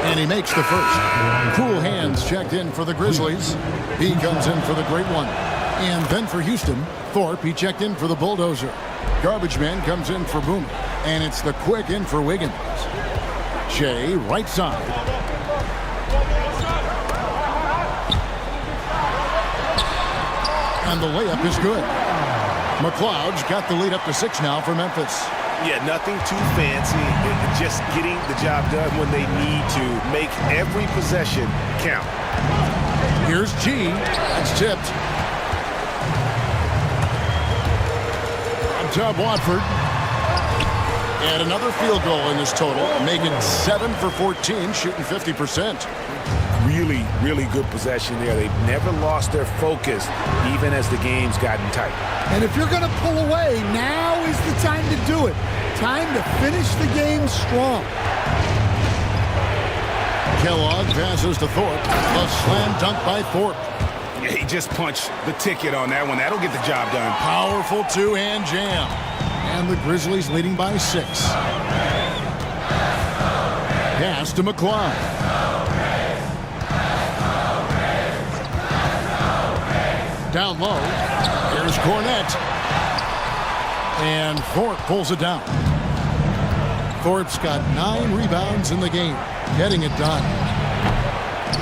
And he makes the first. Cool Hands checked in for the Grizzlies. He comes in for the great one. And then for Houston, Thorpe, he checked in for the Bulldozer. Garbage Man comes in for Boomer. And it's the quick in for Wiggins. Shea, right side. And the layup is good. McLeod's got the lead up to 6 now for Memphis. Yeah, nothing too fancy. Just getting the job done when they need to. Make every possession count. Here's G. That's tipped. On top, Watford. And another field goal in this total. Making 7 for 14, shooting 50%. really, really good possession there. They've never lost their focus, even as the game's gotten tight. And if you're going to pull away, now is the time to do it. Time to finish the game strong. Kellogg passes to Thorpe. A slam dunk by Thorpe. He just punched the ticket on that one. That'll get the job done. Powerful two-hand jam. And the Grizzlies leading by 6. Pass to McCloud. Down low. Here's Cornette. And Thorpe pulls it down. Thorpe's got 9 rebounds in the game, getting it done.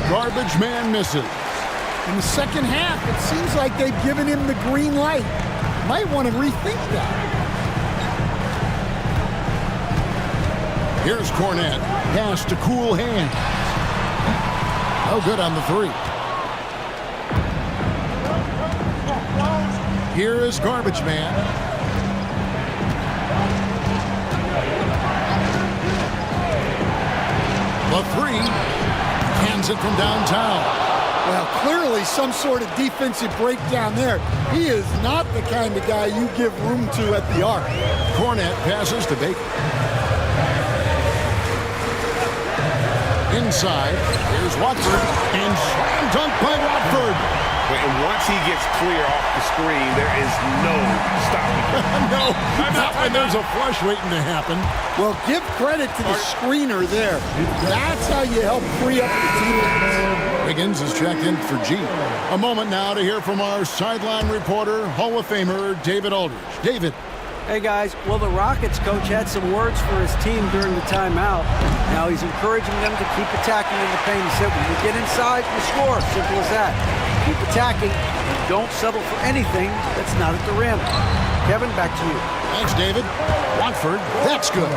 Garbage man misses. In the second half, it seems like they've given him the green light. Might want to rethink that. Here's Cornette. Pass to Cool Hand. No good on the 3. Here is Garbage Man. The 3. Hands it from downtown. Well, clearly some sort of defensive breakdown there. He is not the kind of guy you give room to at the arc. Cornette passes to Baker. Inside, here's Watford, and slam dunk by Watford. And once he gets clear off the screen, there is no stopping him. No, not when there's a flush waiting to happen. Well, give credit to the screener there. That's how you help free up the defense. Wiggins is checked in for G. A moment now to hear from our sideline reporter, Hall of Famer David Aldridge. David. Hey guys, well the Rockets coach had some words for his team during the timeout. Now he's encouraging them to keep attacking in the paint. He said, when you get inside, you score. Simple as that. Keep attacking and don't settle for anything that's not at the rim. Kevin, back to you. Thanks, David. Watford, that's good.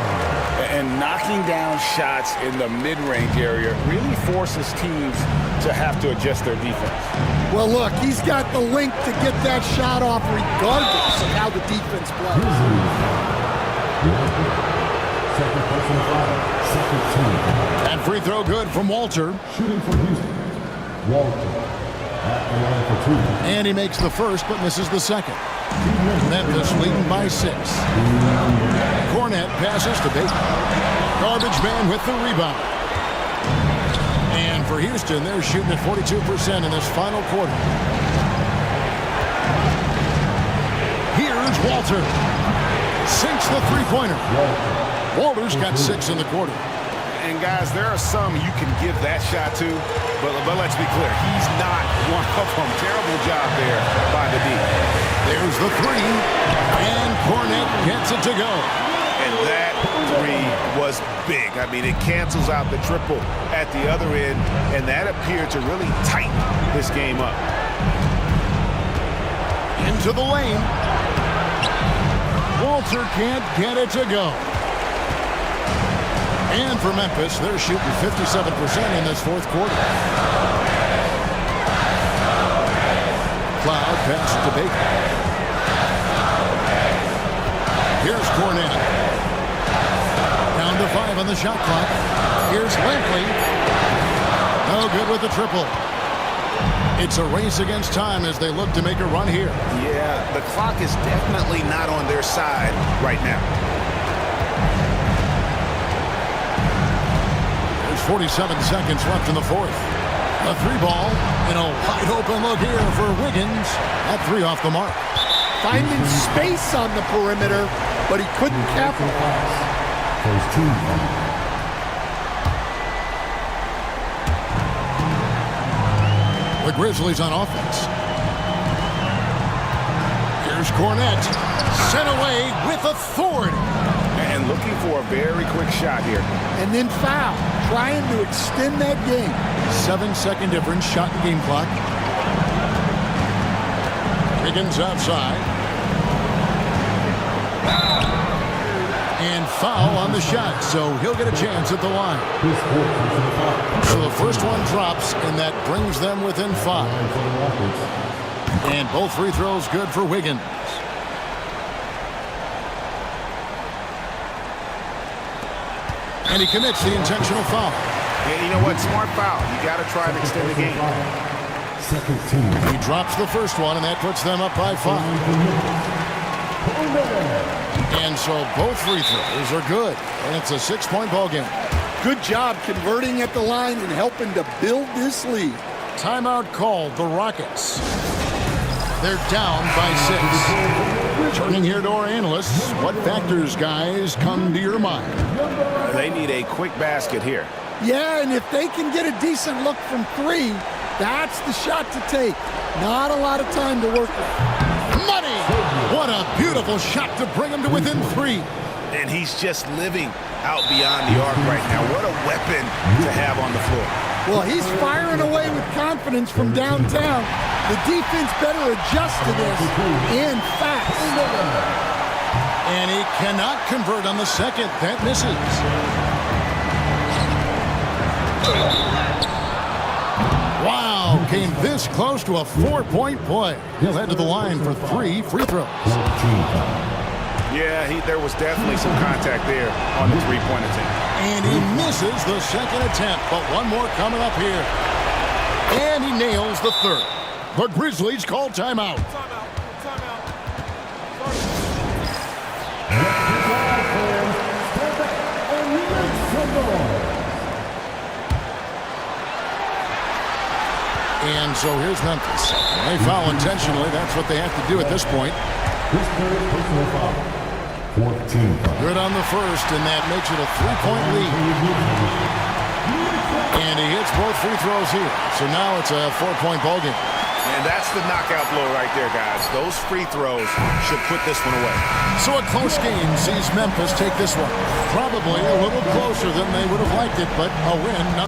And knocking down shots in the mid-range area really forces teams to have to adjust their defense. Well, look, he's got the link to get that shot off regardless of how the defense plays. And free throw good from Walter. Shooting for Houston. Walter at the line for 2. And he makes the first but misses the second. Memphis leading by 6. Cornette passes to Baker. Garbage man with the rebound. And for Houston, they're shooting at 42% in this final quarter. Here's Walter. Sinks the three-pointer. Walter's got 6 in the quarter. And guys, there are some you can give that shot to, but let's be clear, he's not one of them. Terrible job there by the D. There's the 3, and Cornette gets it to go. And that 3 was big. I mean, it cancels out the triple at the other end, and that appeared to really tighten this game up. Into the lane. Walter can't get it to go. And for Memphis, they're shooting 57% in this fourth quarter. Cloud passes to Baker. Here's Cornette. Down to 5 on the shot clock. Here's Lampley. No good with the triple. It's a race against time as they look to make a run here. Yeah, the clock is definitely not on their side right now. 47 seconds left in the fourth. A 3-ball and a wide open look here for Wiggins. At 3 off the mark. Finding space on the perimeter, but he couldn't capitalize. First team. The Grizzlies on offense. Here's Cornette. Sent away with authority. And looking for a very quick shot here. And then foul, trying to extend that game. 7-second difference, shot and game clock. Wiggins outside. And foul on the shot, so he'll get a chance at the line. So the first one drops, and that brings them within 5. And both free throws good for Wiggins. And he commits the intentional foul. Yeah, you know what? Smart foul. You got to try and extend the game. Second team. He drops the first one, and that puts them up by 5. And so both free throws are good, and it's a 6-point ball game. Good job converting at the line and helping to build this lead. Timeout called, the Rockets. They're down by 6. Turning here to our analysts, what factors, guys, come to your mind? They need a quick basket here. Yeah, and if they can get a decent look from 3, that's the shot to take. Not a lot of time to work with. Money! What a beautiful shot to bring him to within 3. And he's just living out beyond the arc right now. What a weapon to have on the floor. Well, he's firing away with confidence from downtown. The defense better adjust to this and fast. And he cannot convert on the second. That misses. Wow, came this close to a 4-point play. He'll head to the line for 3 free throws. Yeah, there was definitely some contact there on the three-point attempt. And he misses the second attempt, but one more coming up here. And he nails the third. The Grizzlies call timeout. And so here's Memphis. They foul intentionally. That's what they have to do at this point. 14. Good on the first, and that makes it a 3-point lead. And he hits both free throws here. So now it's a 4-point ball game. And that's the knockout blow right there, guys. Those free throws should put this one away. So a close game sees Memphis take this one. Probably a little closer than they would have liked it, but a win.